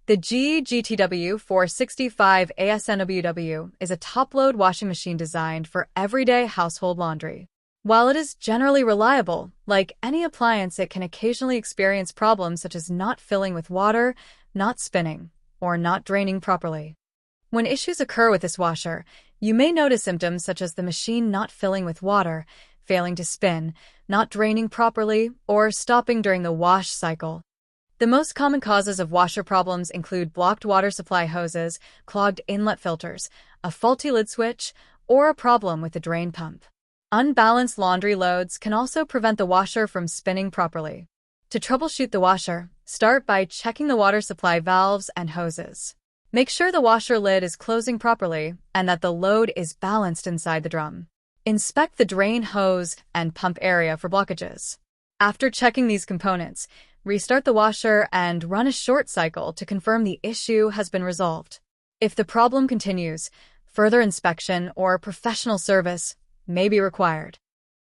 The GE GTW465ASNWW is a top-load washing machine designed for everyday household laundry. While it is generally reliable, like any appliance, it can occasionally experience problems such as not filling with water, not spinning, or not draining properly. When issues occur with this washer, you may notice symptoms such as the machine not filling with water, failing to spin, not draining properly, or stopping during the wash cycle. The most common causes of washer problems include blocked water supply hoses, clogged inlet filters, a faulty lid switch, or a problem with the drain pump. Unbalanced laundry loads can also prevent the washer from spinning properly. To troubleshoot the washer, start by checking the water supply valves and hoses. Make sure the washer lid is closing properly and that the load is balanced inside the drum. Inspect the drain hose and pump area for blockages. After checking these components, restart the washer and run a short cycle to confirm the issue has been resolved. If the problem continues, further inspection or professional service may be required.